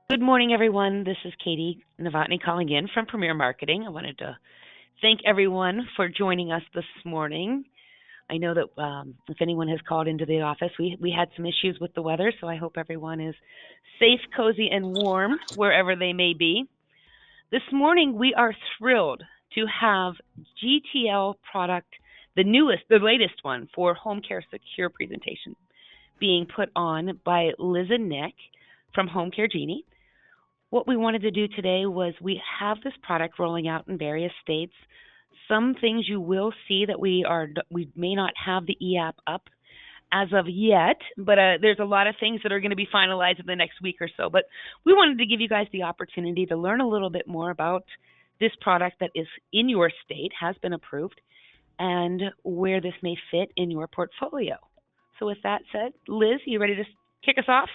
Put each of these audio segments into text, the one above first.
Good morning, everyone. This is Katie Novotny calling in from Premier Marketing. I wanted to thank everyone for joining us this morning. I know that if anyone has called into the office, we had some issues with the weather, so I hope everyone is safe, cozy, and warm wherever they may be. This morning, we are thrilled to have GTL product, the latest one for Home Care Secure presentation, being put on by Liz and Nick from Home Care Genie. What we wanted to do today was we have this product rolling out in various states. Some things you will see that we may not have the e-app up as of yet, but there's a lot of things that are going to be finalized in the next week or so. But we wanted to give you guys the opportunity to learn a little bit more about this product that is in your state, has been approved, and where this may fit in your portfolio. So with that said, Liz, you ready to kick us off?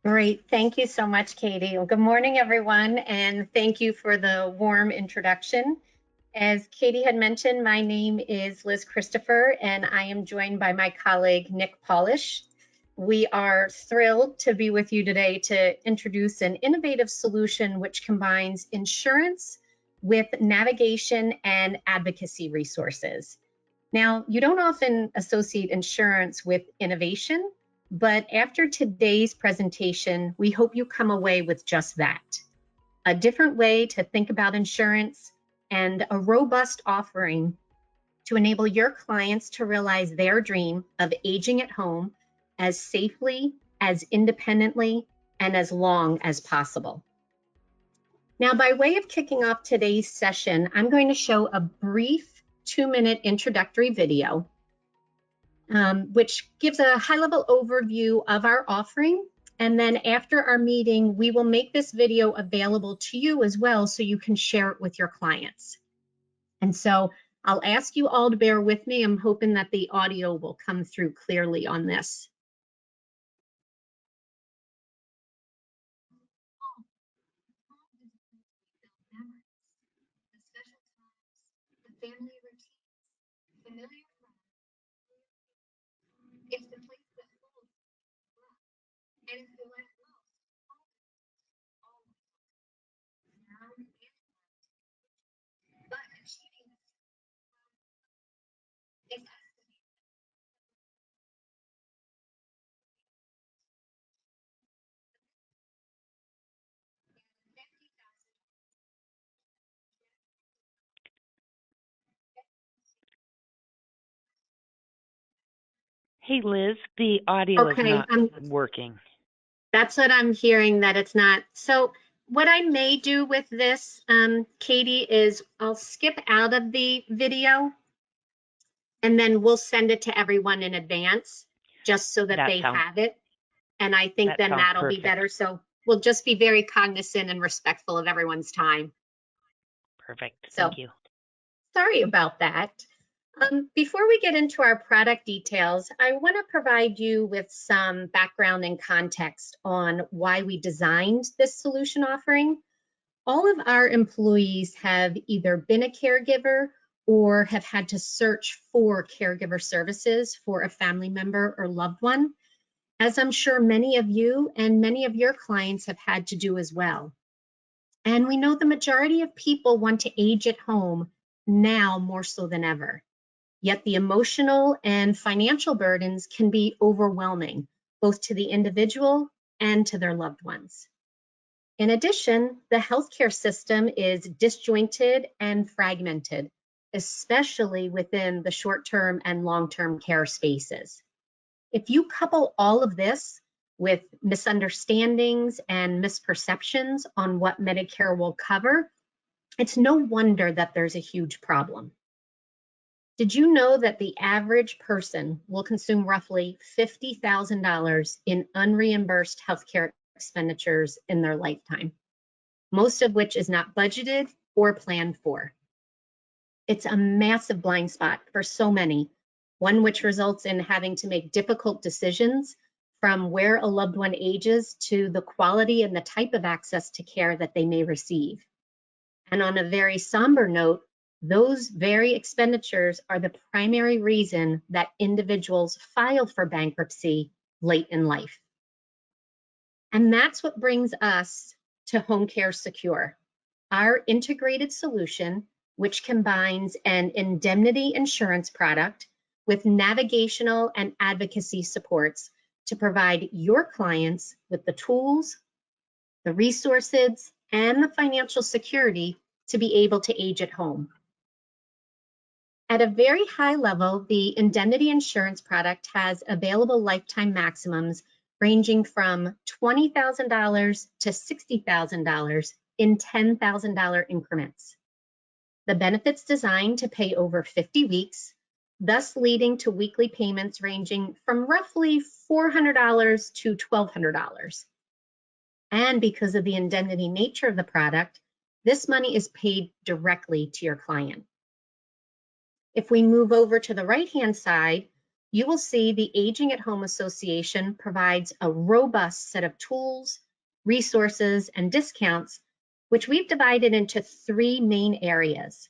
Great. Thank you so much, Katie. Well, good morning, everyone, and thank you for the warm introduction. As Katie had mentioned, my name is Liz Christopher, and I am joined by my colleague, Nick Polish. We are thrilled to be with you today to introduce an innovative solution which combines insurance with navigation and advocacy resources. Now, you don't often associate insurance with innovation, but after today's presentation, we hope you come away with just that. A different way to think about insurance and a robust offering to enable your clients to realize their dream of aging at home as safely, as independently, and as long as possible. Now, by way of kicking off today's session, I'm going to show a brief 2-minute introductory video which gives a high-level overview of our offering. And then after our meeting, we will make this video available to you as well so you can share it with your clients. And so I'll ask you all to bear with me. I'm hoping that the audio will come through clearly on this. Hey, Liz, the audio is Okay, not working. That's what I'm hearing, that it's not. So what I may do with this, Katie, is I'll skip out of the video and then we'll send it to everyone in advance just so that they have it. And I think then that'll be better. So we'll just be very cognizant and respectful of everyone's time. Perfect. So, thank you. Sorry about that. Before we get into our product details, I want to provide you with some background and context on why we designed this solution offering. All of our employees have either been a caregiver or have had to search for caregiver services for a family member or loved one, as I'm sure many of you and many of your clients have had to do as well. And we know the majority of people want to age at home now more so than ever. Yet the emotional and financial burdens can be overwhelming, both to the individual and to their loved ones. In addition, the healthcare system is disjointed and fragmented, especially within the short-term and long-term care spaces. If you couple all of this with misunderstandings and misperceptions on what Medicare will cover, it's no wonder that there's a huge problem. Did you know that the average person will consume roughly $50,000 in unreimbursed healthcare expenditures in their lifetime, most of which is not budgeted or planned for? It's a massive blind spot for so many, one which results in having to make difficult decisions from where a loved one ages to the quality and the type of access to care that they may receive. And on a very somber note, those very expenditures are the primary reason that individuals file for bankruptcy late in life. And that's what brings us to Home Care Secure, our integrated solution, which combines an indemnity insurance product with navigational and advocacy supports to provide your clients with the tools, the resources, and the financial security to be able to age at home. At a very high level, the indemnity insurance product has available lifetime maximums ranging from $20,000 to $60,000 in $10,000 increments. The benefit's designed to pay over 50 weeks, thus leading to weekly payments ranging from roughly $400 to $1,200. And because of the indemnity nature of the product, this money is paid directly to your client. If we move over to the right-hand side, you will see the Aging at Home Association provides a robust set of tools, resources, and discounts, which we've divided into three main areas.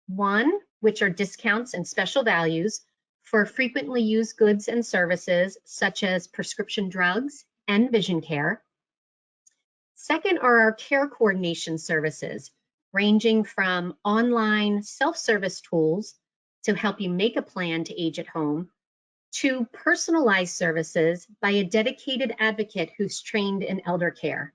One, which are discounts and special values for frequently used goods and services, such as prescription drugs and vision care. Second are our care coordination services, ranging from online self-service tools to help you make a plan to age at home, to personalized services by a dedicated advocate who's trained in elder care.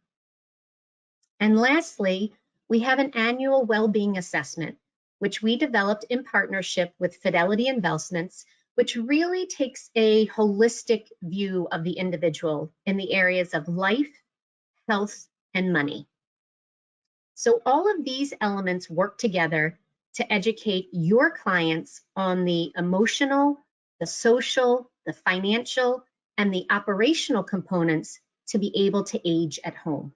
And lastly, we have an annual well-being assessment, which we developed in partnership with Fidelity Investments, which really takes a holistic view of the individual in the areas of life, health, and money. So all of these elements work together to educate your clients on the emotional, the social, the financial, and the operational components to be able to age at home.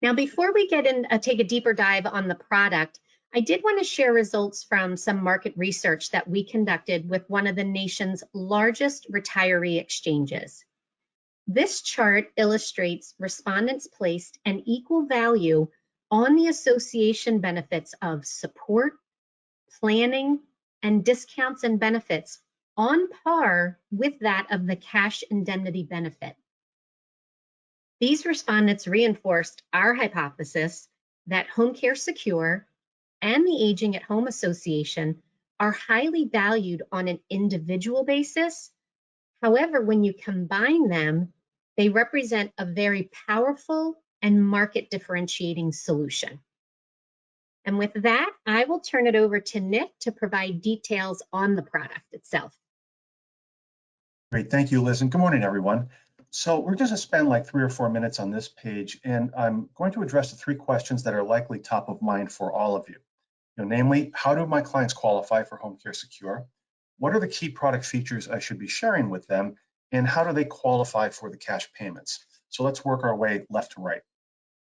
Now, before we get in, take a deeper dive on the product, I did want to share results from some market research that we conducted with one of the nation's largest retiree exchanges. This chart illustrates respondents placed an equal value on the association benefits of support, planning, and discounts and benefits on par with that of the cash indemnity benefit. These respondents reinforced our hypothesis that Home Care Secure and the Aging at Home Association are highly valued on an individual basis. However, when you combine them, they represent a very powerful and market differentiating solution. And with that, I will turn it over to Nick to provide details on the product itself. Great, thank you, Liz, and good morning, everyone. So we're going to spend like 3 or 4 minutes on this page, and I'm going to address the 3 questions that are likely top of mind for all of you. Namely, how do my clients qualify for Home Care Secure? What are the key product features I should be sharing with them? And how do they qualify for the cash payments? So let's work our way left to right.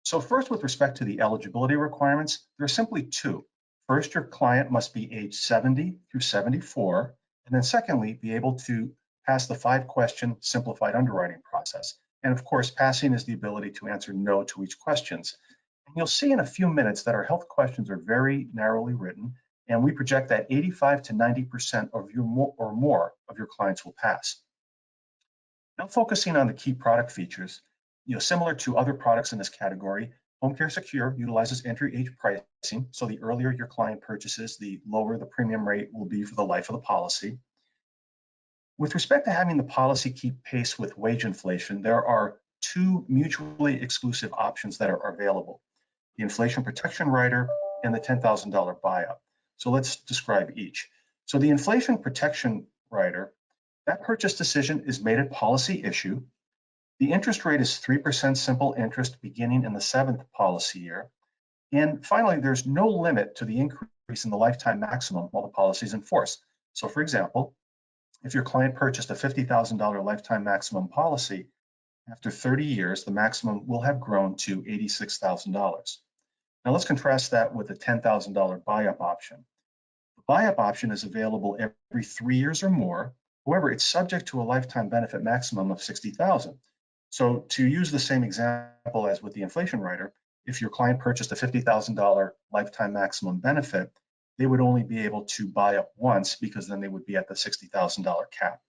So first, with respect to the eligibility requirements, there are simply 2. First, your client must be age 70 through 74. And then secondly, be able to pass the 5-question simplified underwriting process. And of course, passing is the ability to answer no to each question. And you'll see in a few minutes that our health questions are very narrowly written, and we project that 85 to 90% of your or more of your clients will pass. Now focusing on the key product features, similar to other products in this category, Home Care Secure utilizes entry age pricing. So the earlier your client purchases, the lower the premium rate will be for the life of the policy. With respect to having the policy keep pace with wage inflation, there are 2 mutually exclusive options that are available: the inflation protection rider and the $10,000 buyout. So let's describe each. So the inflation protection rider, that purchase decision is made at policy issue. The interest rate is 3% simple interest beginning in the 7th policy year. And finally, there's no limit to the increase in the lifetime maximum while the policy is in force. So for example, if your client purchased a $50,000 lifetime maximum policy, after 30 years, the maximum will have grown to $86,000. Now let's contrast that with the $10,000 buy-up option. The buy-up option is available every 3 years or more. However, it's subject to a lifetime benefit maximum of $60,000. So to use the same example as with the inflation rider, if your client purchased a $50,000 lifetime maximum benefit, they would only be able to buy up once because then they would be at the $60,000 cap.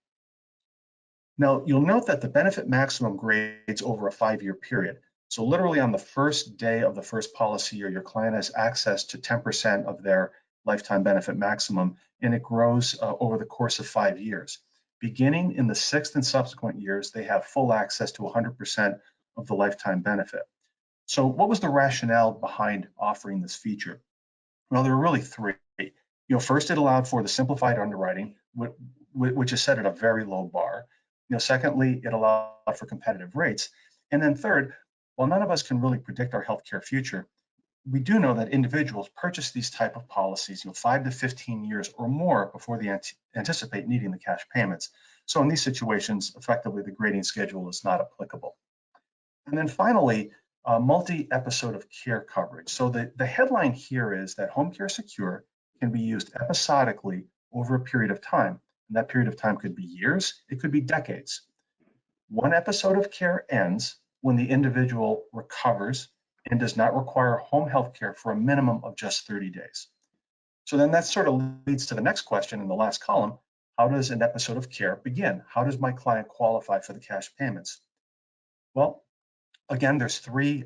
Now, you'll note that the benefit maximum grades over a 5-year period. So literally on the first day of the first policy year, your client has access to 10% of their lifetime benefit maximum, and it grows over the course of 5 years. Beginning in the 6th and subsequent years, they have full access to 100% of the lifetime benefit. So what was the rationale behind offering this feature? Well, there were really three. First, it allowed for the simplified underwriting, which is set at a very low bar. Secondly, it allowed for competitive rates. And then third, while none of us can really predict our healthcare future, we do know that individuals purchase these type of policies 5 to 15 years or more before they anticipate needing the cash payments. So in these situations, effectively, the grading schedule is not applicable. And then finally, multi-episode of care coverage. So the headline here is that Home Care Secure can be used episodically over a period of time. And that period of time could be years, it could be decades. One episode of care ends when the individual recovers and does not require home health care for a minimum of just 30 days. So then that sort of leads to the next question in the last column. How does an episode of care begin? How does my client qualify for the cash payments? Well, again, there's three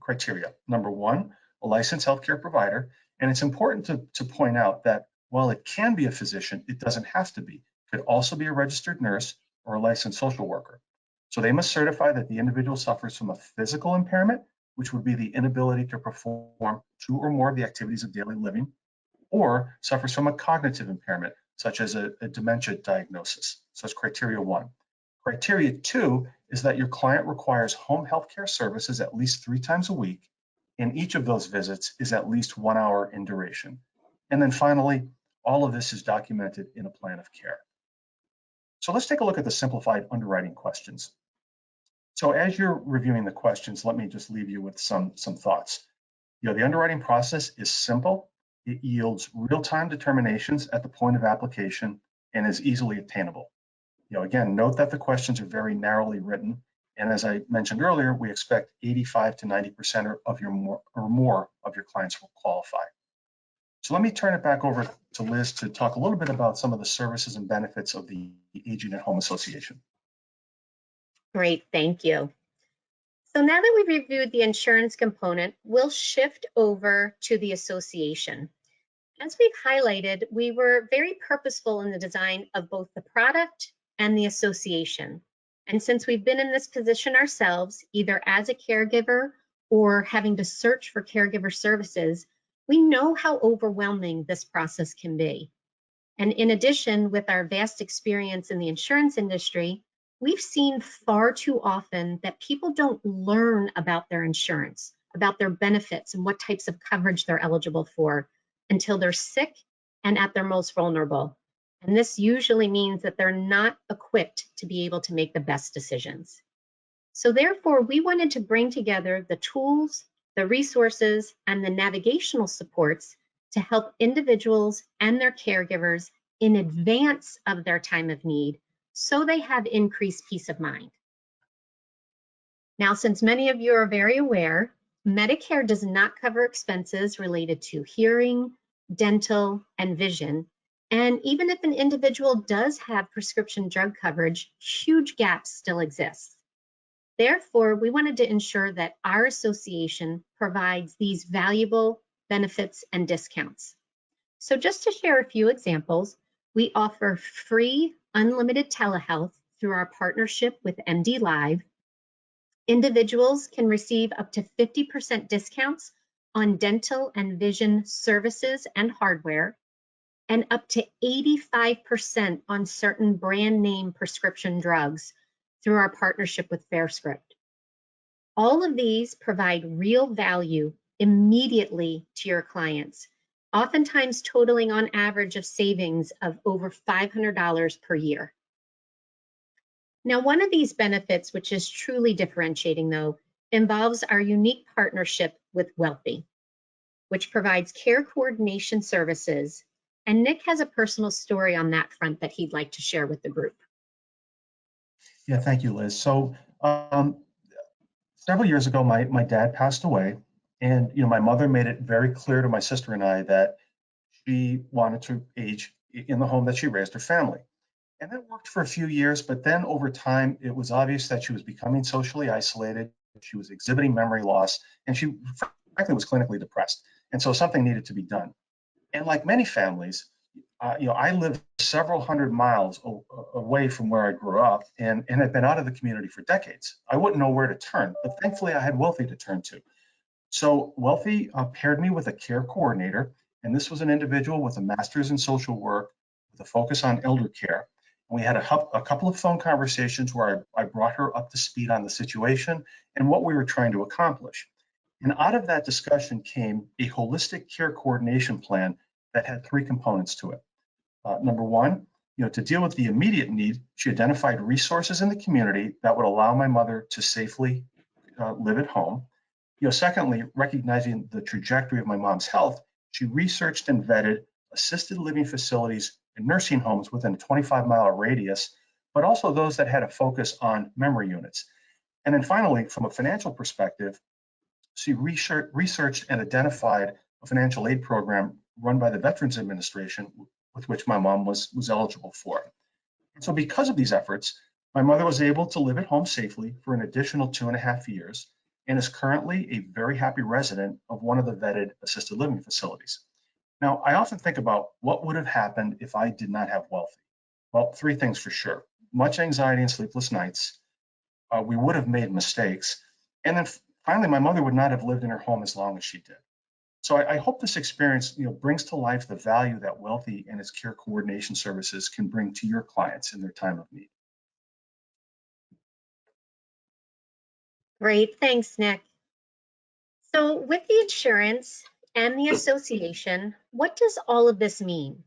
criteria. Number one, a licensed healthcare provider. And it's important to point out that while it can be a physician, it doesn't have to be. It could also be a registered nurse or a licensed social worker. So they must certify that the individual suffers from a physical impairment, which would be the inability to perform 2 or more of the activities of daily living, or suffers from a cognitive impairment, such as a dementia diagnosis. So that's criteria 1. Criteria 2 is that your client requires home health care services at least 3 times a week, and each of those visits is at least 1 hour in duration. And then finally, all of this is documented in a plan of care. So let's take a look at the simplified underwriting questions. So as you're reviewing the questions, let me just leave you with some thoughts. The underwriting process is simple. It yields real-time determinations at the point of application and is easily attainable. Again, note that the questions are very narrowly written. And as I mentioned earlier, we expect 85 to 90% of your more of your clients will qualify. So let me turn it back over to Liz to talk a little bit about some of the services and benefits of the Aging at Home Association. Great, thank you. So now that we've reviewed the insurance component, we'll shift over to the association. As we've highlighted, we were very purposeful in the design of both the product and the association. And since we've been in this position ourselves, either as a caregiver or having to search for caregiver services, we know how overwhelming this process can be. And in addition, with our vast experience in the insurance industry, we've seen far too often that people don't learn about their insurance, about their benefits and what types of coverage they're eligible for until they're sick and at their most vulnerable. And this usually means that they're not equipped to be able to make the best decisions. So therefore, we wanted to bring together the tools, the resources, and the navigational supports to help individuals and their caregivers in advance of their time of need so they have increased peace of mind. Now, since many of you are very aware, Medicare does not cover expenses related to hearing, dental, and vision. And even if an individual does have prescription drug coverage, huge gaps still exist. Therefore, we wanted to ensure that our association provides these valuable benefits and discounts. So just to share a few examples, we offer free unlimited telehealth through our partnership with MD Live. Individuals can receive up to 50% discounts on dental and vision services and hardware, and up to 85% on certain brand name prescription drugs through our partnership with FairScript. All of these provide real value immediately to your clients, oftentimes totaling on average of savings of over $500 per year. Now, one of these benefits, which is truly differentiating though, involves our unique partnership with Wealthy, which provides care coordination services. And Nick has a personal story on that front that he'd like to share with the group. Yeah, thank you, Liz. So several years ago, my dad passed away, and my mother made it very clear to my sister and I that she wanted to age in the home that she raised her family. And that worked for a few years, but then over time, it was obvious that she was becoming socially isolated. She was exhibiting memory loss, and she frankly was clinically depressed. And so something needed to be done. And like many families, I lived several hundred miles away from where I grew up and had been out of the community for decades. I wouldn't know where to turn, but thankfully I had Wealthy to turn to. So Wealthy paired me with a care coordinator, and this was an individual with a master's in social work with a focus on elder care. And we had a couple of phone conversations where I brought her up to speed on the situation and what we were trying to accomplish. And out of that discussion came a holistic care coordination plan that had three components to it. Number one, to deal with the immediate need, she identified resources in the community that would allow my mother to safely live at home. Secondly, recognizing the trajectory of my mom's health, she researched and vetted assisted living facilities and nursing homes within a 25-mile radius, but also those that had a focus on memory units. And then finally, from a financial perspective, she researched and identified a financial aid program run by the Veterans Administration with which my mom was eligible for. And so because of these efforts, my mother was able to live at home safely for an additional 2.5 years and is currently a very happy resident of one of the vetted assisted living facilities. Now, I often think about what would have happened if I did not have Wealthy. Well, three things for sure. Much anxiety and sleepless nights. We would have made mistakes. And then finally, my mother would not have lived in her home as long as she did. So I hope this experience brings to life the value that Wealthy and its care coordination services can bring to your clients in their time of need. Great, thanks, Nick. So with the insurance and the association, what does all of this mean?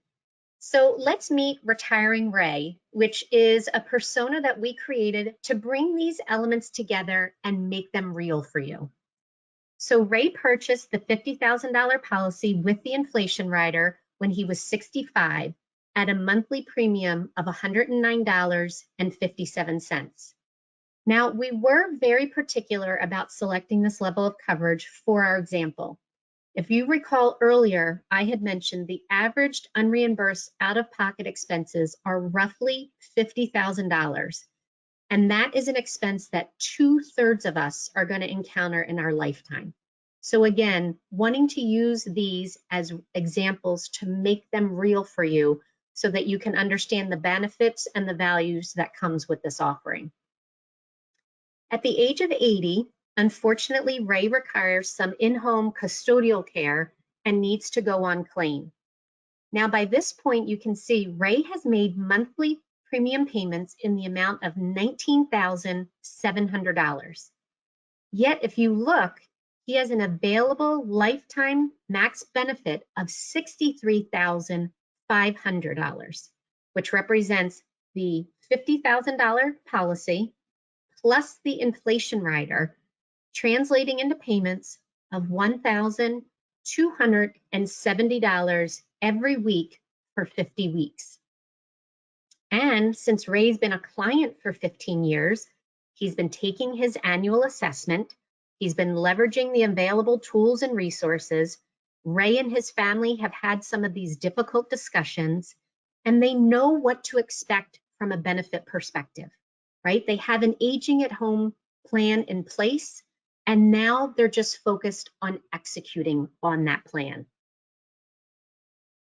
So let's meet Retiring Ray, which is a persona that we created to bring these elements together and make them real for you. So Ray purchased the $50,000 policy with the inflation rider when he was 65 at a monthly premium of $109.57. Now, we were very particular about selecting this level of coverage for our example. If you recall earlier, I had mentioned the averaged unreimbursed out-of-pocket expenses are roughly $50,000. And that is an expense that 2/3 of us are going to encounter in our lifetime. So again, wanting to use these as examples to make them real for you so that you can understand the benefits and the values that comes with this offering. At the age of 80, unfortunately, Ray requires some in-home custodial care and needs to go on claim. Now, by this point, you can see Ray has made monthly premium payments in the amount of $19,700. Yet, if you look, he has an available lifetime max benefit of $63,500, which represents the $50,000 policy plus the inflation rider, translating into payments of $1,270 every week for 50 weeks. And since Ray's been a client for 15 years, he's been taking his annual assessment, he's been leveraging the available tools and resources. Ray and his family have had some of these difficult discussions, and they know what to expect from a benefit perspective, right? They have an aging at home plan in place, and now they're just focused on executing on that plan.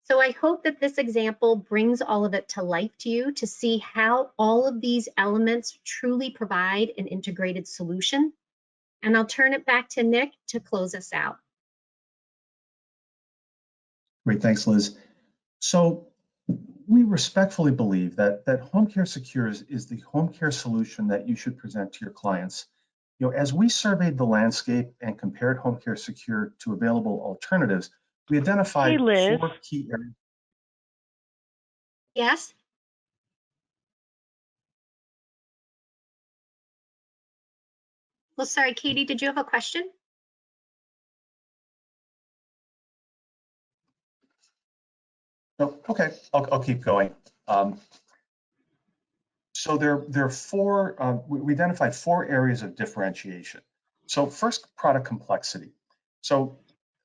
So I hope that this example brings all of it to life to you to see how all of these elements truly provide an integrated solution. And I'll turn it back to Nick to close us out. Great, thanks, Liz. So we respectfully believe that Home Care Secures is the home care solution that you should present to your clients. As we surveyed the landscape and compared Home Care Secure to available alternatives, we identified Hey, Liz. 4 key areas. Yes? Well, sorry, Katie, did you have a question? Oh, okay, I'll keep going. So there are 4, we identified 4 areas of differentiation. So first, product complexity. So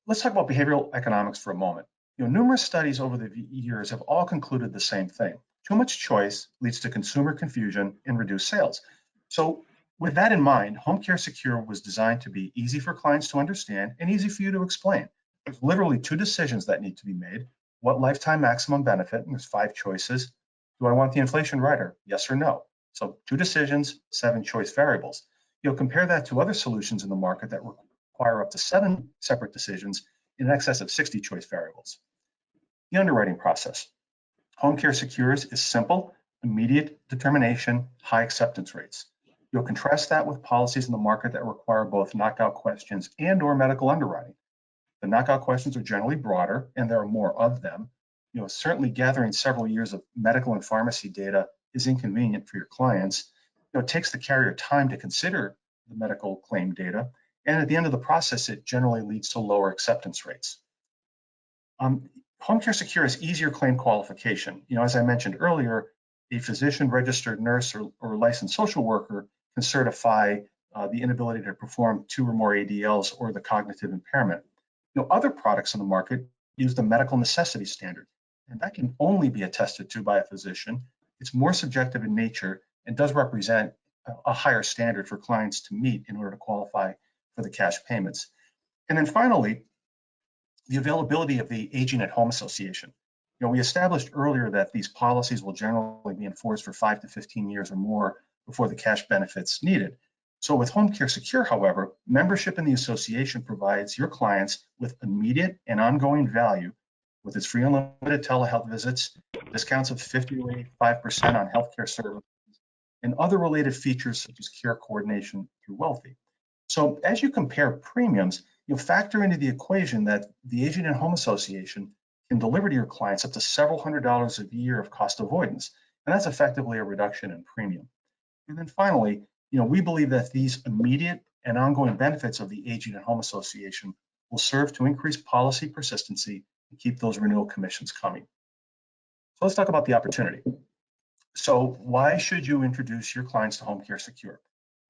let's talk about behavioral economics for a moment. Numerous studies over the years have all concluded the same thing. Too much choice leads to consumer confusion and reduced sales. So with that in mind, Home Care Secure was designed to be easy for clients to understand and easy for you to explain. There's literally two decisions that need to be made. What lifetime maximum benefit? And there's 5 choices. Do I want the inflation rider? Yes or no? So 2 decisions, 7 choice variables. You'll compare that to other solutions in the market that require up to 7 separate decisions in excess of 60 choice variables. The underwriting process. Home Care Secures is simple, immediate determination, high acceptance rates. You'll contrast that with policies in the market that require both knockout questions and/or medical underwriting. The knockout questions are generally broader, and there are more of them. Certainly gathering several years of medical and pharmacy data is inconvenient for your clients. It takes the carrier time to consider the medical claim data, and at the end of the process, it generally leads to lower acceptance rates. Home Care Secure is easier claim qualification. As I mentioned earlier, a physician, registered nurse, or licensed social worker can certify the inability to perform 2 or more ADLs or the cognitive impairment. Other products on the market use the medical necessity standard, and that can only be attested to by a physician. It's more subjective in nature and does represent a higher standard for clients to meet in order to qualify for the cash payments. And then finally, the availability of the Aging at Home Association. We established earlier that these policies will generally be enforced for 5 to 15 years or more before the cash benefit's needed. So with Home Care Secure, however, membership in the association provides your clients with immediate and ongoing value with its free unlimited telehealth visits, discounts of 50 to 85% on healthcare services, and other related features such as care coordination through Wealthy. So as you compare premiums, you'll factor into the equation that the Aging at Home Association can deliver to your clients up to several $100s a year of cost avoidance, and that's effectively a reduction in premium. And then finally, we believe that these immediate and ongoing benefits of the Aging at Home Association will serve to increase policy persistency and keep those renewal commissions coming. So let's talk about the opportunity. So why should you introduce your clients to Home Care Secure?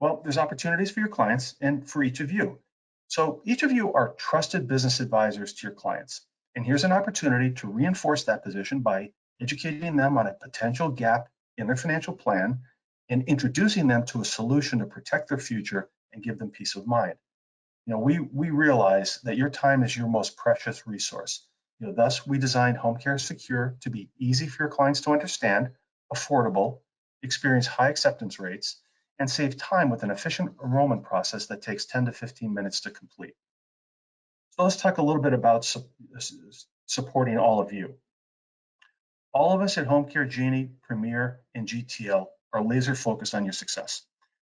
Well, there's opportunities for your clients and for each of you. So each of you are trusted business advisors to your clients. And here's an opportunity to reinforce that position by educating them on a potential gap in their financial plan and introducing them to a solution to protect their future and give them peace of mind. We realize that your time is your most precious resource. Thus, we designed Home Care Secure to be easy for your clients to understand, affordable, experience high acceptance rates, and save time with an efficient enrollment process that takes 10 to 15 minutes to complete. So let's talk a little bit about supporting all of you. All of us at Home Care Genie, Premier, and GTL are laser focused on your success.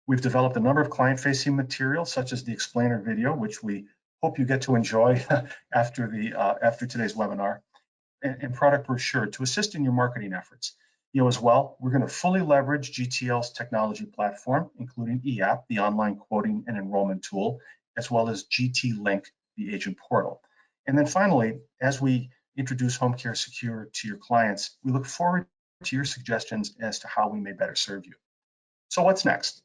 We've developed a number of client-facing materials, such as the explainer video, which we hope you get to enjoy after today's webinar, and product brochure to assist in your marketing efforts. As well, we're going to fully leverage GTL's technology platform, including eApp, the online quoting and enrollment tool, as well as GT Link, the agent portal. And then finally, as we introduce Home Care Secure to your clients, we look forward to your suggestions as to how we may better serve you. So what's next?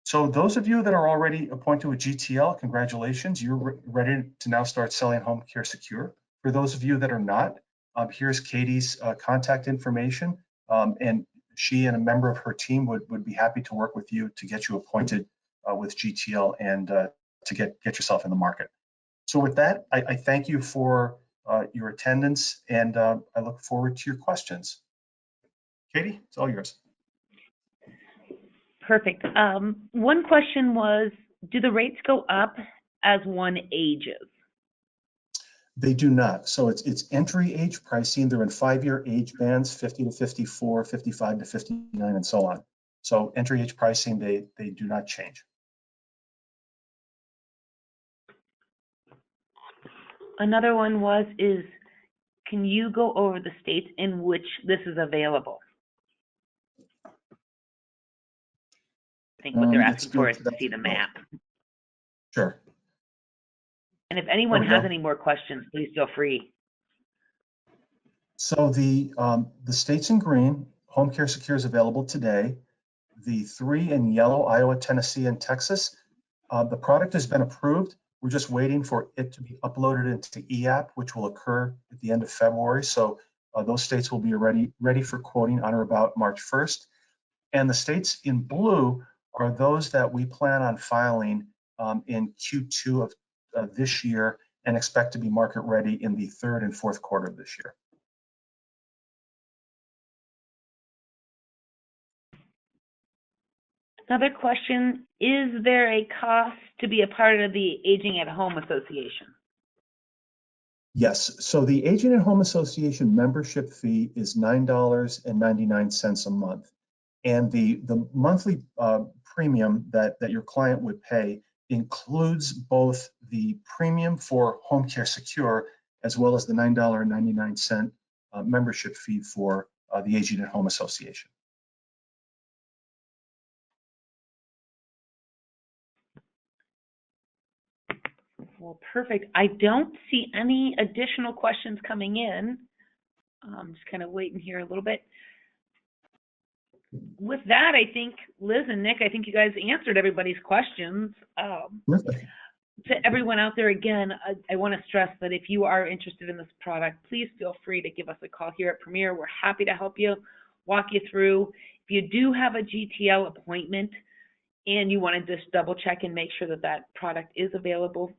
So those of you that are already appointed with GTL, congratulations, you're ready to now start selling Home Care Secure. For those of you that are not, here's Katie's contact information, and she and a member of her team would be happy to work with you to get you appointed with GTL and to get yourself in the market. So with that, I thank you for your attendance, and I look forward to your questions. Katie, it's all yours. Perfect. One question was, do the rates go up as one ages? They do not. So it's entry age pricing. They're in 5-year age bands, 50 to 54, 55 to 59, and so on. So entry age pricing, they do not change. Another one is, can you go over the states in which this is available? I think what they're asking for is to see the map. Sure. And if anyone has any more questions, please feel free. So the states in green, Home Care Secure is available today. The 3 in yellow, Iowa, Tennessee, and Texas, the product has been approved. We're just waiting for it to be uploaded into eApp, which will occur at the end of February. So Those states will be ready for quoting on or about March 1st. And the states in blue are those that we plan on filing in Q2 of this year and expect to be market ready in the third and fourth quarter of this year. Another question, is there a cost to be a part of the Aging at Home Association? Yes, so the Aging at Home Association membership fee is $9.99 a month. And the monthly premium that your client would pay includes both the premium for Home Care Secure as well as the $9.99 membership fee for the Aging at Home Association. Well, perfect. I don't see any additional questions coming in. I'm just kind of waiting here a little bit. With that, I think, Liz and Nick, I think you guys answered everybody's questions. To everyone out there, again, I want to stress that if you are interested in this product, please feel free to give us a call here at Premier. We're happy to help you, walk you through. If you do have a GTL appointment and you want to just double check and make sure that that product is available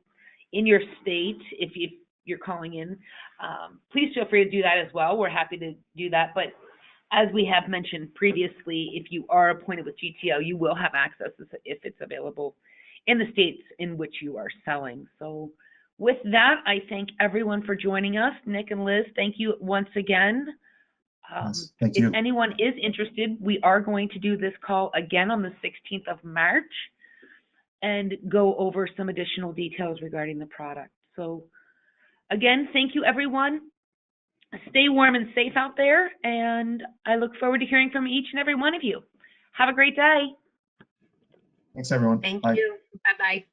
in your state, if you're calling in, please feel free to do that as well. We're happy to do that. But as we have mentioned previously, if you are appointed with GTL, you will have access if it's available in the states in which you are selling. So with that, I thank everyone for joining us. Nick and Liz, thank you once again. Yes, thank you. If anyone is interested, we are going to do this call again on the 16th of March and go over some additional details regarding the product. So again, thank you, everyone. Stay warm and safe out there, and I look forward to hearing from each and every one of you. Have a great day. Thanks, everyone. Thank Bye. you. Bye-bye.